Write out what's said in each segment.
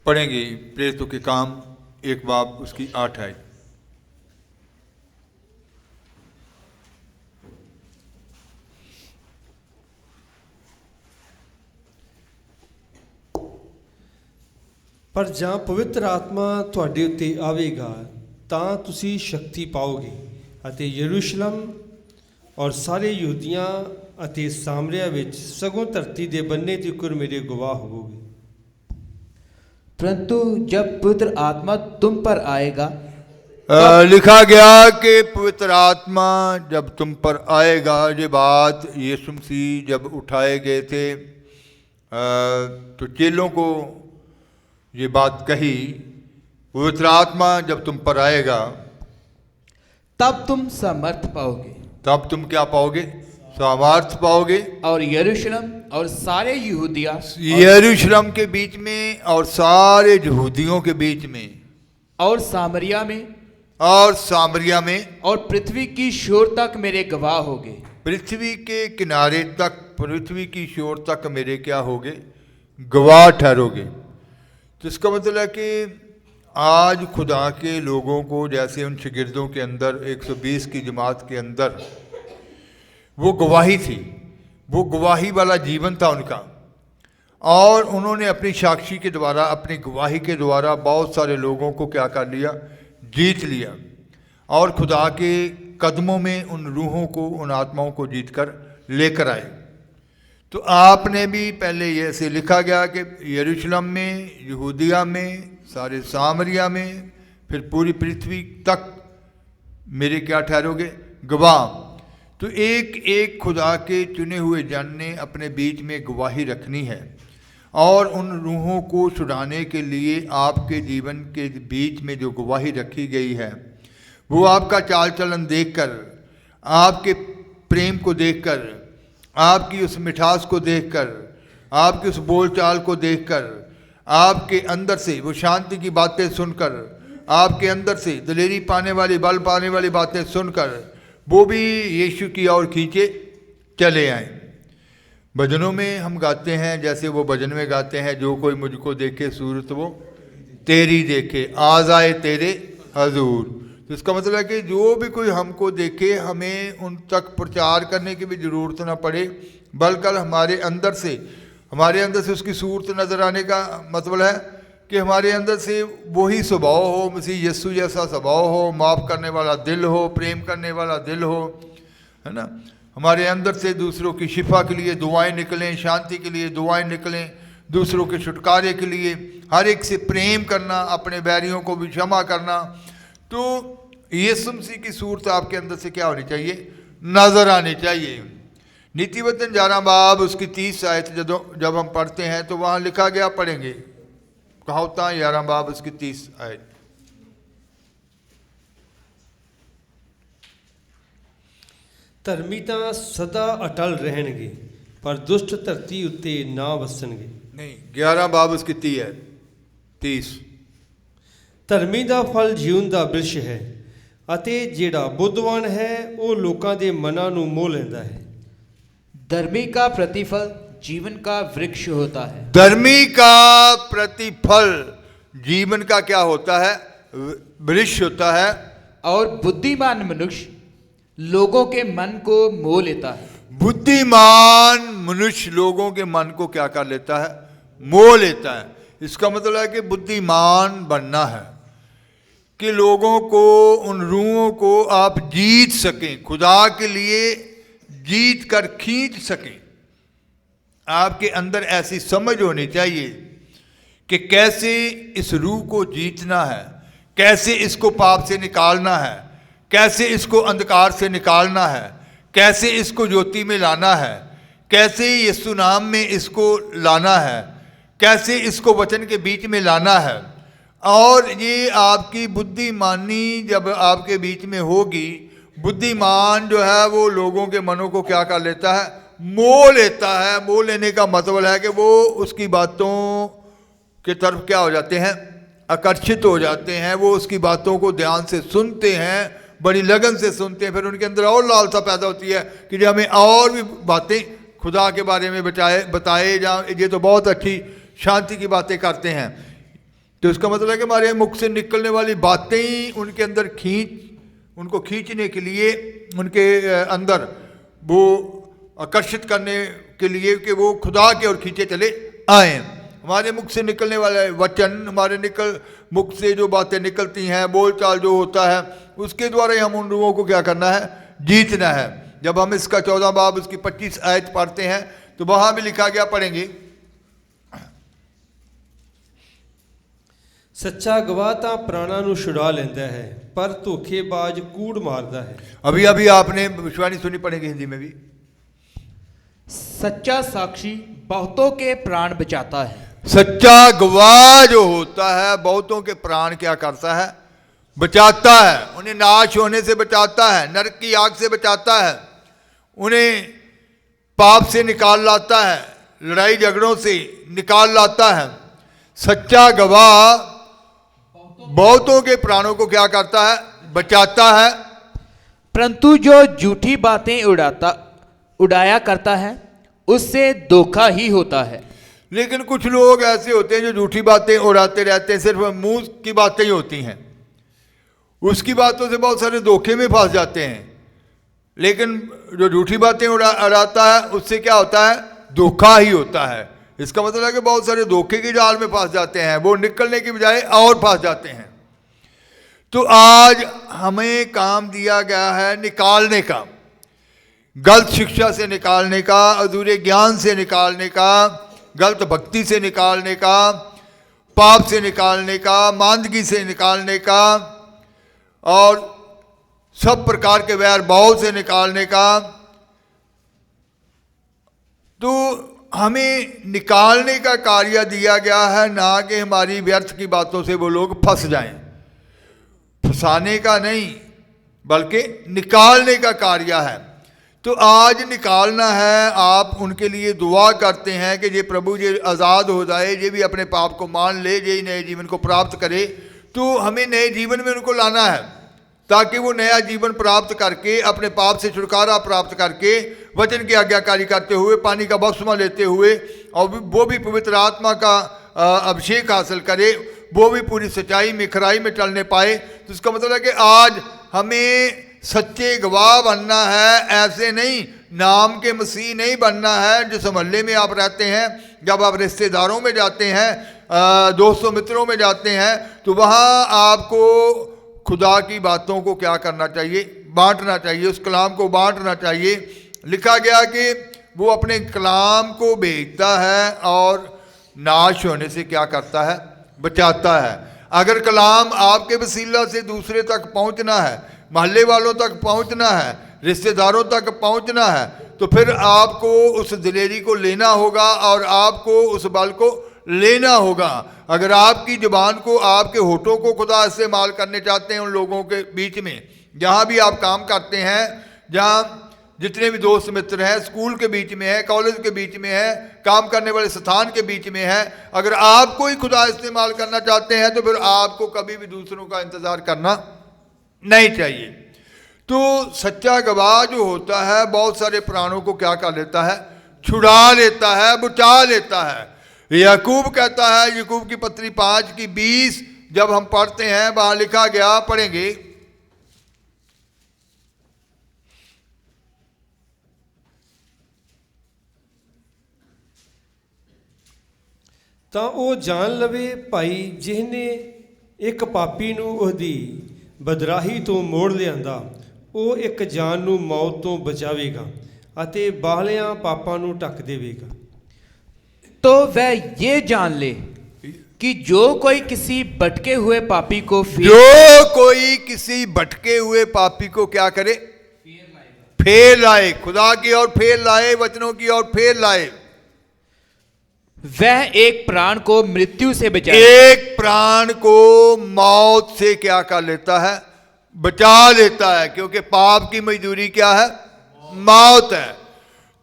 पढ़ेंगे प्रेरितों के काम 1 बाब उसकी 8 आयत। पर जहाँ पवित्र आत्मा ਤੁਹਾਡੇ ਉੱਤੇ ਆਵੇਗਾ ਤਾਂ ਤੁਸੀਂ ਸ਼ਕਤੀ ਪਾਓਗੇ ਅਤੇ ਯਰੂਸ਼ਲਮ ਔਰ ਸਾਰੇ ਯਹੂਦੀਆਂ ਅਤੇ ਸਾਮਰਿਆ ਵਿੱਚ ਸਗੋਂ ਧਰਤੀ ਦੇ ਬੰਨੇ ਤੀਕ ਮੇਰੇ ਗਵਾਹ ਹੋਵੋਗੇ। परंतु जब पवित्र आत्मा तुम पर आएगा, लिखा गया कि पवित्र आत्मा जब तुम पर आएगा, ये बात यीशु मसीह जब उठाए गए थे तो चेलों को ये बात कही, पवित्र आत्मा जब तुम पर आएगा तब तुम सामर्थ पाओगे। तब तुम क्या पाओगे? सामर्थ पाओगे। और यरूशलेम और सारे यहूदिया, यरूशलेम के बीच में और सारे यहूदियों के बीच में और सामरिया में और पृथ्वी की शोर तक मेरे गवाह होगे। पृथ्वी के किनारे तक, पृथ्वी की शोर तक मेरे क्या होगे? गवाह ठहरोगे। तो इसका मतलब है कि आज खुदा के लोगों को, जैसे उन शागिर्दों के अंदर 120 की जमात के अंदर वो गवाही थी, वो गवाही वाला जीवन था उनका, और उन्होंने अपनी साक्षी के द्वारा, अपनी गवाही के द्वारा बहुत सारे लोगों को क्या कर लिया? जीत लिया, और खुदा के कदमों में उन रूहों को, उन आत्माओं को जीत कर लेकर आए। तो आपने भी पहले ये ऐसे लिखा गया कि यरूशलेम में, यहूदिया में, सारे सामरिया में, फिर पूरी पृथ्वी तक मेरे क्या ठहरोगे? गवाह। तो एक एक खुदा के चुने हुए जन ने अपने बीच में गवाही रखनी है, और उन रूहों को छुड़ाने के लिए आपके जीवन के बीच में जो गवाही रखी गई है, वो आपका चाल चलन देखकर, आपके प्रेम को देखकर, आपकी उस मिठास को देखकर, आपकी उस बोलचाल को देखकर, आपके अंदर से वो शांति की बातें सुनकर, आपके अंदर से दिलेरी पाने वाली, बल पाने वाली बातें सुनकर वो भी यीशु की ओर खींचे चले आए। भजनों में हम गाते हैं, जैसे वो भजन में गाते हैं, जो कोई मुझको देखे सूरत वो तेरी देखे, आ जाए तेरे हजूर। तो इसका मतलब है कि जो भी कोई हमको देखे, हमें उन तक प्रचार करने की भी ज़रूरत ना पड़े, बल्कि हमारे अंदर से उसकी सूरत नज़र आने का मतलब है कि हमारे अंदर से वही स्वभाव हो, मसीह यीशु जैसा स्वभाव हो, माफ़ करने वाला दिल हो, प्रेम करने वाला दिल हो, है ना। हमारे अंदर से दूसरों की शिफा के लिए दुआएं निकलें, शांति के लिए दुआएं निकलें, दूसरों के छुटकारे के लिए हर एक से प्रेम करना, अपने बैरियों को भी क्षमा करना। तो यीशु मसीह की सूरत आपके अंदर से क्या होनी चाहिए? नज़र आनी चाहिए। नीतिवचन 11 बाब उसकी 30 आयत जब हम पढ़ते हैं तो वहाँ लिखा गया, पढ़ेंगे कहावतां 11 बाब उसकी 30 आयत। ਧਰਮੀ ਤਾਂ ਸਦਾ ਅਟਲ ਰਹਿਣਗੇ, ਪਰ ਦੁਸ਼ਟ ਧਰਤੀ ਉੱਤੇ ਨਾ ਵਸਣਗੇ। नहीं, 11 ਬਾਬ उसकी 30 है, 30। ਧਰਮੀ ਦਾ ਫਲ ਜੀਵਨ ਦਾ ਬ੍ਰਿਸ਼ ਹੈ, ਅਤੇ ਜਿਹੜਾ ਬੁੱਧਵਾਨ ਹੈ ਉਹ ਲੋਕਾਂ ਦੇ ਮਨਾਂ ਨੂੰ ਮੋਹ ਲੈਂਦਾ ਹੈ। धर्मी का प्रतिफल जीवन का वृक्ष होता है। धर्मी का प्रतिफल जीवन का क्या होता है? वृक्ष होता है। और बुद्धिमान मनुष्य लोगों के मन को मोह लेता है। बुद्धिमान मनुष्य लोगों के मन को क्या कर लेता है? मोह लेता है। इसका मतलब है कि बुद्धिमान बनना है कि लोगों को, उन रूहों को आप जीत सकें, खुदा के लिए जीत कर खींच सकें। आपके अंदर ऐसी समझ होनी चाहिए कि कैसे इस रूह को जीतना है, कैसे इसको पाप से निकालना है, कैसे इसको अंधकार से निकालना है, कैसे इसको ज्योति में लाना है, कैसे यीशु नाम में इसको लाना है, कैसे इसको वचन के बीच में लाना है। और ये आपकी बुद्धिमानी जब आपके बीच में होगी, बुद्धिमान जो है वो लोगों के मनों को क्या कर लेता है? मोह लेता है। मोह लेने का मतलब है कि वो उसकी बातों के तरफ क्या हो जाते हैं? आकर्षित हो जाते हैं। वो उसकी बातों को ध्यान से सुनते हैं, बड़ी लगन से सुनते हैं। फिर उनके अंदर और लालसा पैदा होती है कि जो हमें और भी बातें खुदा के बारे में बताए जा, ये तो बहुत अच्छी शांति की बातें करते हैं। तो इसका मतलब है कि हमारे मुख से निकलने वाली बातें ही उनके अंदर उनको खींचने के लिए, उनके अंदर वो आकर्षित करने के लिए कि वो खुदा के और खींचे चले आए। हमारे मुख से निकलने वाले वचन, हमारे मुख से जो बातें निकलती हैं, बोलचाल जो होता है, उसके द्वारा ही हम उन लोगों को क्या करना है, जीतना है। जब हम इसका 14 बाब उसकी 25 आयत पढ़ते हैं तो वहाँ भी लिखा गया, पढ़ेंगे। सच्चा गवाह ਤਾਂ ਪ੍ਰਾਣਾਂ ਨੂੰ ਛੁਡਾ ਲੈਂਦਾ ਹੈ ਪਰ ਧੋਖੇਬਾਜ਼ ਕੂੜ ਮਾਰਦਾ है। अभी अभी आपने विश्वानी सुनी, पढ़ेंगे हिंदी में भी। सच्चा साक्षी बहुतों के प्राण बचाता है। सच्चा गवाह जो होता है बहुतों के प्राण क्या करता है, बचाता है। उन्हें नाश होने से बचाता है, नरक की आग से बचाता है, उन्हें पाप से निकाल लाता है, लड़ाई झगड़ों से निकाल लाता है। सच्चा गवाह बहुतों के प्राणों को क्या करता है, बचाता है। परंतु जो झूठी बातें उड़ाया करता है उससे धोखा ही होता है। लेकिन कुछ लोग ऐसे होते हैं जो झूठी बातें उड़ाते रहते हैं, सिर्फ मुंह की बातें ही होती हैं, उसकी बातों से बहुत सारे धोखे में फंस जाते हैं। लेकिन जो झूठी बातें उड़ाता है उससे क्या होता है, धोखा ही होता है। इसका मतलब है कि बहुत सारे धोखे की जाल में फंस जाते हैं, वो निकलने की बजाय और फंस जाते हैं। तो आज हमें काम दिया गया है निकालने का, गलत शिक्षा से निकालने का, अधूरे ज्ञान से निकालने का, गलत भक्ति से निकालने का, पाप से निकालने का, मांदगी से निकालने का, और सब प्रकार के वैर भाव से निकालने का। तो हमें निकालने का कार्य दिया गया है, ना कि हमारी व्यर्थ की बातों से वो लोग फंस जाएं। फंसाने का नहीं बल्कि निकालने का कार्य है। तो आज निकालना है। आप उनके लिए दुआ करते हैं कि ये प्रभु ये आज़ाद हो जाए, ये भी अपने पाप को मान ले, ये नए जीवन को प्राप्त करे। तो हमें नए जीवन में उनको लाना है ताकि वो नया जीवन प्राप्त करके, अपने पाप से छुटकारा प्राप्त करके, वचन की आज्ञाकारी करते हुए, पानी का बपतिस्मा लेते हुए, और वो भी पवित्र आत्मा का अभिषेक हासिल करे, वो भी पूरी सच्चाई में, खराई में चलने पाए। तो इसका मतलब है कि आज हमें सच्चे गवाह बनना है, ऐसे नहीं नाम के मसीह नहीं बनना है। जो मोहल्ले में आप रहते हैं, जब आप रिश्तेदारों में जाते हैं, दोस्तों मित्रों में जाते हैं, तो वहाँ आपको खुदा की बातों को क्या करना चाहिए, बांटना चाहिए, उस कलाम को बांटना चाहिए। लिखा गया कि वो अपने कलाम को भेजता है और नाश होने से क्या करता है, बचाता है। अगर कलाम आपके वसीला से दूसरे तक पहुंचना है, मोहल्ले वालों तक पहुंचना है, रिश्तेदारों तक पहुंचना है, तो फिर आपको उस दिलेरी को लेना होगा और आपको उस बल को लेना होगा। अगर आपकी ज़ुबान को, आपके होठों को खुदा इस्तेमाल करने चाहते हैं उन लोगों के बीच में, जहाँ भी आप काम करते हैं, जहाँ जितने भी दोस्त मित्र हैं, स्कूल के बीच में है, कॉलेज के बीच में है, काम करने वाले स्थान के बीच में है, अगर आपको ही खुदा इस्तेमाल करना चाहते हैं तो फिर आपको कभी भी दूसरों का इंतज़ार करना नहीं चाहिए। तो सच्चा गवाह जो होता है बहुत सारे प्राणों को क्या कर लेता है, छुड़ा लेता है, बचा लेता है। याकूब कहता है, याकूब की पत्री 5:20 जब हम पढ़ते हैं, वहाँ लिखा गया, पढ़ेंगे, ਤਾਂ ਉਹ ਜਾਣ ਲਵੇ ਭਾਈ ਜਿਹਨੇ ਇੱਕ ਪਾਪੀ ਨੂੰ ਉਹਦੀ ਬਦਰਾਹੀ ਤੋਂ ਮੋੜ ਲਿਆਂਦਾ, ਉਹ ਇੱਕ ਜਾਨ ਨੂੰ ਮੌਤ ਤੋਂ ਬਚਾਵੇਗਾ ਅਤੇ ਬਾਹਲਿਆਂ ਪਾਪਾਂ ਨੂੰ ਢੱਕ ਦੇਵੇਗਾ। तो वह ये जान ले कि जो कोई किसी भटके हुए पापी को जो कोई किसी भटके हुए पापी को क्या करे, फेर लाए, खुदा की ओर फेर लाए, वचनों की ओर फेर लाए, वह एक प्राण को मृत्यु से बचाए, एक प्राण को मौत से क्या कर लेता है, बचा लेता है। क्योंकि पाप की मजदूरी क्या है, मौत है।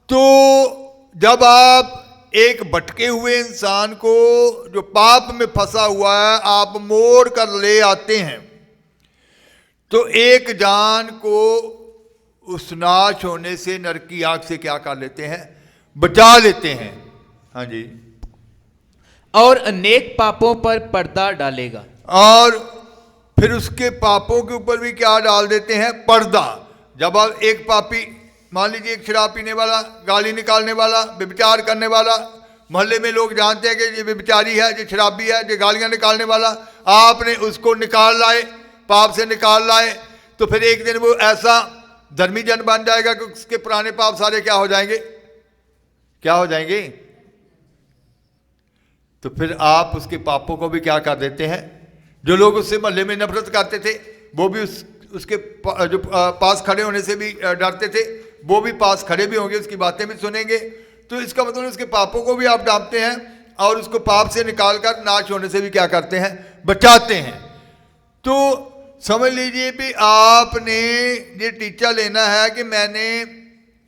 तो जब आप एक भटके हुए इंसान को जो पाप में फंसा हुआ है आप मोड़ कर ले आते हैं, तो एक जान को उस नाश होने से, नरक की आग से क्या कर लेते हैं, बचा लेते हैं। हाँ जी। और अनेक पापों पर पर्दा डालेगा। और फिर उसके पापों के ऊपर भी क्या डाल देते हैं? पर्दा। जब आप एक पापी, मान लीजिए एक शराब पीने वाला, गाली निकालने वाला, व्यभिचार करने वाला, मोहल्ले में लोग जानते हैं कि ये व्यभिचारी है, ये शराबी है, ये गालियां निकालने वाला, आपने उसको निकाल लाए, पाप से निकाल लाए, तो फिर एक दिन वो ऐसा धर्मी जन बन जाएगा कि उसके पुराने पाप सारे क्या हो जाएंगे? क्या हो जाएंगे? तो फिर आप उसके पापों को भी क्या कर देते हैं? जो लोग उससे मोहल्ले में नफरत करते थे, वो भी उसके जो पास खड़े होने से भी डरते थे, वो भी पास खड़े भी होंगे, उसकी बातें भी सुनेंगे। तो इसका मतलब उसके पापों को भी आप डांपते हैं और उसको पाप से निकालकर नाश होने से भी क्या करते हैं? बचाते हैं। तो समझ लीजिए भी आपने ये टीचा लेना है कि मैंने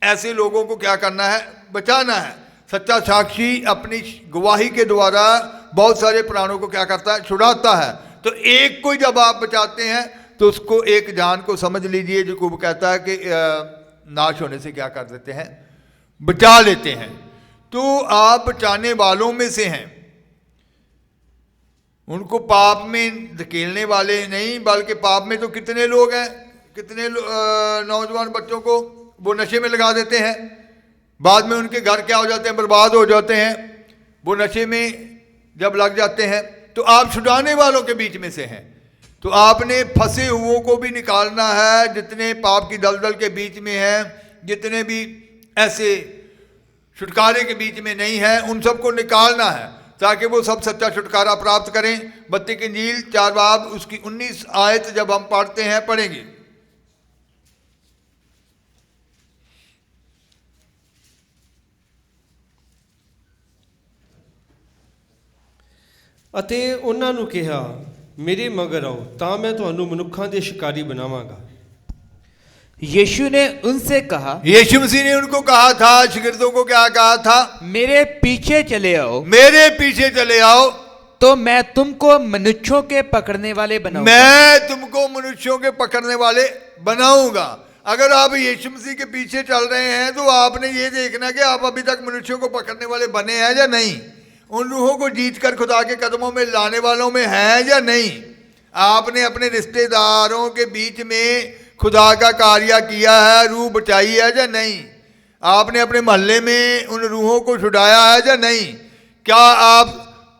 ऐसे लोगों को क्या करना है? बचाना है। सच्चा साक्षी अपनी गवाही के द्वारा बहुत सारे प्राणों को क्या करता है? छुड़ाता है। तो एक को जब आप बचाते हैं तो उसको, एक जान को समझ लीजिए, जो को कहता है कि नाश होने से क्या कर देते हैं? बचा लेते हैं। तो आप बचाने वालों में से हैं, उनको पाप में धकेलने वाले नहीं, बल्कि पाप में तो कितने लोग हैं, कितने नौजवान बच्चों को वो नशे में लगा देते हैं, बाद में उनके घर क्या हो जाते हैं? बर्बाद हो जाते हैं, वो नशे में जब लग जाते हैं। तो आप छुड़ाने वालों के बीच में से हैं। तो आपने फंसे हुओं को भी निकालना है, जितने पाप की दलदल के बीच में हैं, जितने भी ऐसे छुटकारे के बीच में नहीं है, उन सबको निकालना है, ताकि वो सब सच्चा छुटकारा प्राप्त करें। मत्ती की इंजील 4 बाब उसकी 19 आयत जब हम पढ़ते हैं, पढ़ेंगे। ਅਤੇ ਉਹਨਾਂ ਨੂੰ ਕਿਹਾ, ਮੇਰੇ ਮਗਰ ਆਓ ਤਾਂ ਮੈਂ ਤੁਹਾਨੂੰ ਮਨੁੱਖਾਂ ਦੇ ਸ਼ਿਕਾਰੀ ਬਣਾਵਾਂਗਾ। यीशु ने उनसे कहा, यीशु मसीह ने उनको कहा था, शिगिर्दों को क्या कहा था? मेरे पीछे चले आओ, मेरे पीछे चले आओ, तो मैं तुमको मनुष्यों के पकड़ने वाले बनाऊंगा। मैं तुमको मनुष्यों के पकड़ने वाले बनाऊंगा। अगर आप यीशु मसीह के पीछे चल रहे हैं तो आपने ये देखना कि आप अभी तक मनुष्यों को पकड़ने वाले बने हैं या नहीं, उन रूहों को जीत कर खुदा के कदमों में लाने वालों में हैं या नहीं। आपने अपने रिश्तेदारों के बीच में खुदा का कार्य किया है, रूह बचाई है या नहीं। आपने अपने मोहल्ले में उन रूहों को छुड़ाया है या नहीं। क्या आप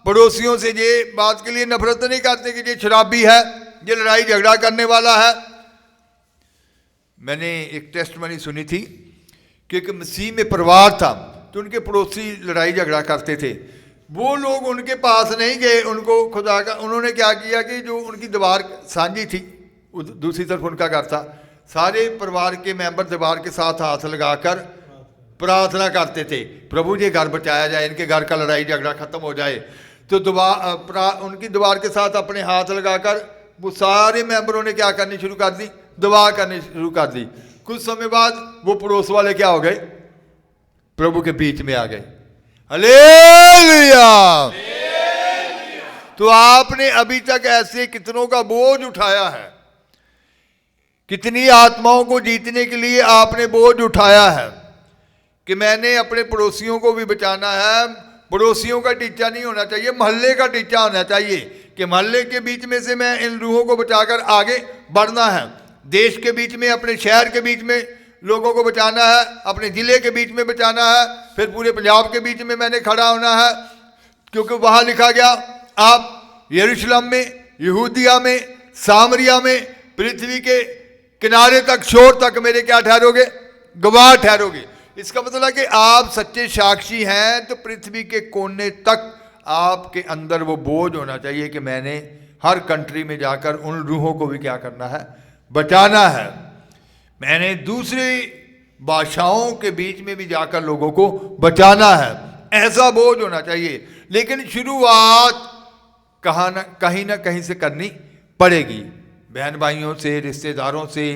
पड़ोसियों से ये बात के लिए नफरत नहीं करते कि ये शराबी है, ये लड़ाई झगड़ा करने वाला है? मैंने एक टेस्टमनी सुनी थी कि एक मसीह में परिवार था, तो उनके पड़ोसी लड़ाई झगड़ा करते थे। वो लोग उनके पास नहीं गए, उनको खुदा का, उन्होंने क्या किया कि जो उनकी दीवार साझी थी, दूसरी तरफ उनका घर था, सारे परिवार के मेंबर दीवार के साथ हाथ लगाकर प्रार्थना करते थे, प्रभु जी घर बचाया जाए, इनके घर का लड़ाई झगड़ा खत्म हो जाए। तो उनकी दीवार के साथ अपने हाथ लगाकर वो सारे मेंबरों ने क्या करनी शुरू कर दी? दुआ करनी शुरू कर दी। कुछ समय बाद वो पड़ोस वाले क्या हो गए? प्रभु के बीच में आ गए। हालेलुया। तो आपने अभी तक ऐसे कितनों का बोझ उठाया है, कितनी आत्माओं को जीतने के लिए आपने बोझ उठाया है कि मैंने अपने पड़ोसियों को भी बचाना है। पड़ोसियों का टीचा नहीं होना चाहिए, मोहल्ले का टीचा होना चाहिए कि मोहल्ले के बीच में से मैं इन रूहों को बचाकर आगे बढ़ना है। देश के बीच में, अपने शहर के बीच में लोगों को बचाना है, अपने ज़िले के बीच में बचाना है, फिर पूरे पंजाब के बीच में मैंने खड़ा होना है, क्योंकि वहाँ लिखा गया, आप यरूशलेम में, यहूदिया में, सामरिया में, पृथ्वी के किनारे तक, शोर तक मेरे क्या ठहरोगे? गवाह ठहरोगे। इसका मतलब है कि आप सच्चे साक्षी हैं, तो पृथ्वी के कोने तक आपके अंदर वो बोझ होना चाहिए कि मैंने हर कंट्री में जाकर उन रूहों को भी क्या करना है? बचाना है। मैंने दूसरी भाषाओं के बीच में भी जाकर लोगों को बचाना है। ऐसा बोझ होना चाहिए। लेकिन शुरुआत कहीं ना कहीं से करनी पड़ेगी, बहन भाइयों से, रिश्तेदारों से।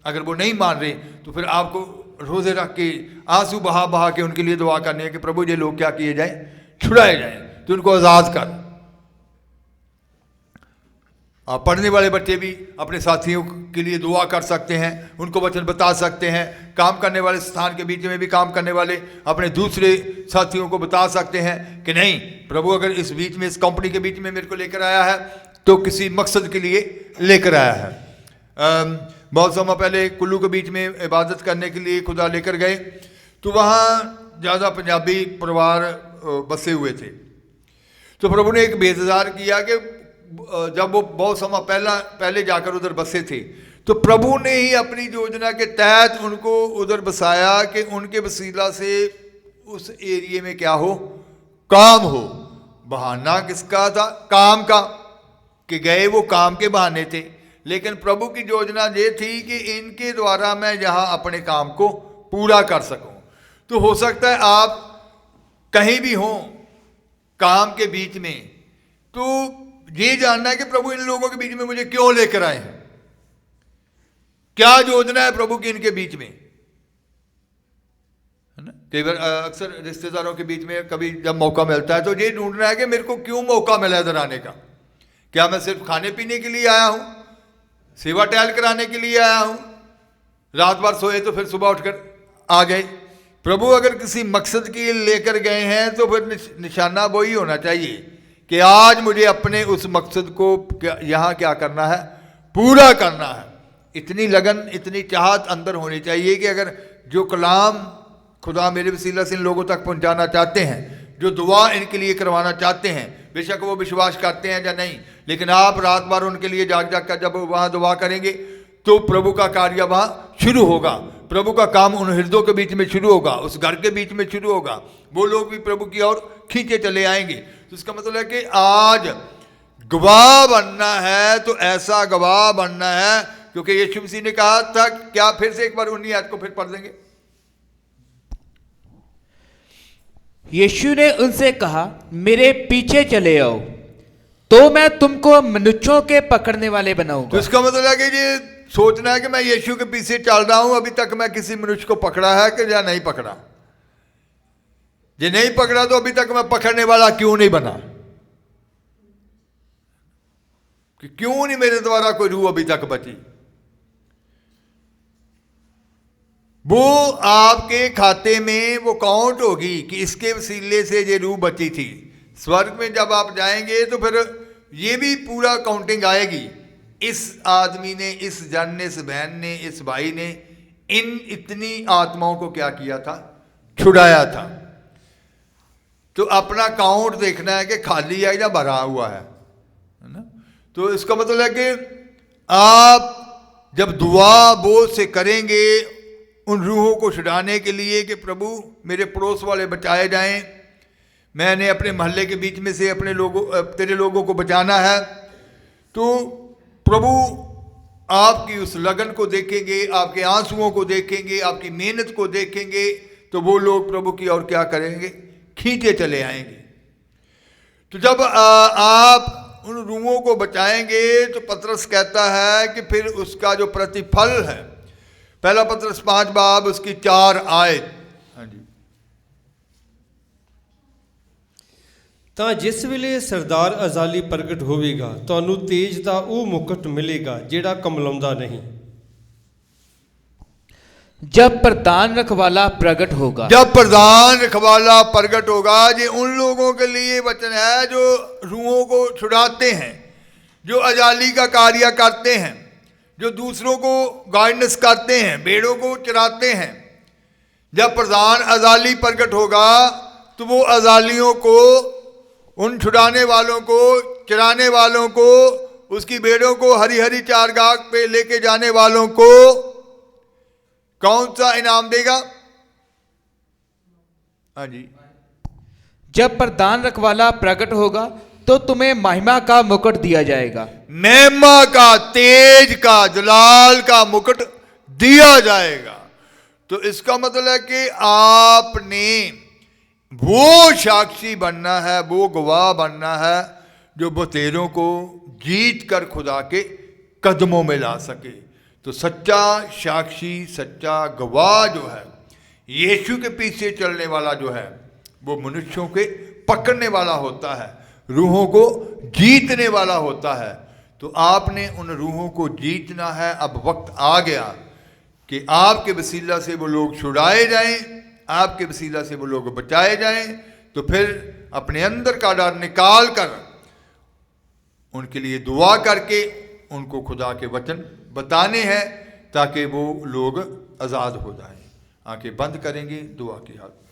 अगर वो नहीं मान रहे तो फिर आपको रोज़े रख के, आंसू बहा बहा के उनके लिए दुआ करनी है कि प्रभु ये लोग क्या किए जाए? छुड़ाए जाए, तो उनको आज़ाद कर। पढ़ने वाले बच्चे भी अपने साथियों के लिए दुआ कर सकते हैं, उनको वचन बता सकते हैं। काम करने वाले स्थान के बीच में भी काम करने वाले अपने दूसरे साथियों को बता सकते हैं कि नहीं, प्रभु अगर इस बीच में, इस कंपनी के बीच में मेरे को लेकर आया है तो किसी मकसद के लिए लेकर आया है। बहुत समय पहले कुल्लू के बीच में इबादत करने के लिए खुदा लेकर गए, तो वहाँ ज़्यादा पंजाबी परिवार बसे हुए थे। तो प्रभु ने एक बेइंतजार किया कि जब वो बहुत समय पहले जाकर उधर बसे थे, तो प्रभु ने ही अपनी योजना के तहत उनको उधर बसाया कि उनके वसीला से उस एरिया में क्या हो, काम हो। बहाना किसका था? काम का, कि गए वो काम के बहाने थे, लेकिन प्रभु की योजना ये थी कि इनके द्वारा मैं यहाँ अपने काम को पूरा कर सकूं। तो हो सकता है आप कहीं भी हों काम के बीच में, तो ये जानना है कि प्रभु इन लोगों के बीच में मुझे क्यों लेकर आए हैं, क्या योजना है प्रभु की इनके बीच में, है ना। कई बार अक्सर रिश्तेदारों के बीच में कभी जब मौका मिलता है तो ये ढूंढना है कि मेरे को क्यों मौका मिला इधर आने का। क्या मैं सिर्फ खाने पीने के लिए आया हूं, सेवा टहल कराने के लिए आया हूं, रात भर सोए तो फिर सुबह उठकर आ गए। प्रभु अगर किसी मकसद के लिए लेकर गए हैं तो फिर निशाना वही होना चाहिए कि आज मुझे अपने उस मकसद को यहाँ क्या करना है, पूरा करना है। इतनी लगन, इतनी चाहत अंदर होनी चाहिए कि अगर जो कलाम खुदा मेरे वसीला से इन लोगों तक पहुँचाना चाहते हैं, जो दुआ इनके लिए करवाना चाहते हैं, बेशक वो विश्वास करते हैं या नहीं, लेकिन आप रात भर उनके लिए जाग जाग कर जब वहाँ दुआ करेंगे तो प्रभु का कार्य वहाँ शुरू होगा, प्रभु का काम उन हृदयों के बीच में शुरू होगा, उस घर के बीच में शुरू होगा। वो लोग भी प्रभु की ओर खींचे चले आएंगे। तो इसका मतलब है कि आज गवाह बनना है तो ऐसा गवाह बनना है, क्योंकि यीशु मसीह ने कहा था, क्या फिर से एक बार 19 आयत को फिर पढ़ देंगे। यीशु ने उनसे कहा, मेरे पीछे चले आओ तो मैं तुमको मनुष्यों के पकड़ने वाले बनाऊंगा। तो इसका मतलब है कि ये सोचना है कि मैं यीशु के पीछे चल रहा हूं, अभी तक मैं किसी मनुष्य को पकड़ा है कि या नहीं पकड़ा। ये नहीं पकड़ा तो अभी तक मैं पकड़ने वाला क्यों नहीं बना, कि क्यों नहीं मेरे द्वारा कोई रूह अभी तक बची। वो आपके खाते में वो काउंट होगी कि इसके वसीले से ये रूह बची थी। स्वर्ग में जब आप जाएंगे तो फिर ये भी पूरा काउंटिंग आएगी, इस आदमी ने, इस जन ने, इस बहन ने, इस भाई ने इन इतनी आत्माओं को क्या किया था, छुड़ाया था। तो अपना काउंट देखना है कि खाली है या भरा हुआ है ना। तो इसका मतलब है कि आप जब दुआ बोझ से करेंगे उन रूहों को छुड़ाने के लिए कि प्रभु मेरे पड़ोस वाले बचाए जाएं, मैंने अपने मोहल्ले के बीच में से अपने लोगों, तेरे लोगों को बचाना है, तो प्रभु आपकी उस लगन को देखेंगे, आपके आंसुओं को देखेंगे, आपकी मेहनत को देखेंगे, तो वो लोग प्रभु की ओर क्या करेंगे, खींचे चले आएंगे। तो जब आप उन रूहों को बचाएंगे तो पतरस कहता है कि फिर उसका जो प्रतिफल है, पहला पतरस 5 बाब उसकी 4 आयत। हाँ जी। ਤਾਂ ਜਿਸ ਵੇਲੇ ਸਰਦਾਰ ਅਜ਼ਾਲੀ ਪ੍ਰਗਟ ਹੋਵੇਗਾ ਤੁਹਾਨੂੰ ਤੇਜ ਦਾ ਉਹ ਮੁਕਟ ਮਿਲੇਗਾ ਜਿਹੜਾ ਕਮਲਾਉਂਦਾ ਨਹੀਂ। जब प्रधान रखवाला प्रकट होगा, जब प्रधान रखवाला प्रकट होगा, ये उन लोगों के लिए वचन है जो रूहों को छुड़ाते हैं, जो अजाली का कार्य करते हैं, जो दूसरों को गाइडेंस करते हैं, भेड़ों को चराते हैं। जब प्रधान अजाली प्रकट होगा तो वो अजालियों को, उन छुड़ाने वालों को, चराने वालों को, उसकी भेड़ों को हरी हरी चारगाह पे लेके जाने वालों को कौन सा इनाम देगा? हाँ जी। जब प्रधान रखवाला प्रकट होगा तो तुम्हें महिमा का मुकुट दिया जाएगा। महिमा का, तेज का, जलाल का मुकुट दिया जाएगा। तो इसका मतलब है कि आपने वो साक्षी बनना है, वो गवाह बनना है जो बतेरों को जीत कर खुदा के कदमों में ला सके। तो सच्चा साक्षी, सच्चा गवाह जो है, यीशु के पीछे चलने वाला जो है, वो मनुष्यों के पकड़ने वाला होता है, रूहों को जीतने वाला होता है। तो आपने उन रूहों को जीतना है। अब वक्त आ गया कि आपके वसीला से वो लोग छुड़ाए जाएं, आपके वसीला से वो लोग बचाए जाएं। तो फिर अपने अंदर का डर निकाल कर उनके लिए दुआ करके उनको खुदा के वचन बताने हैं ताकि वो लोग आज़ाद हो जाएं। आंखें बंद करेंगे दुआ की हालत।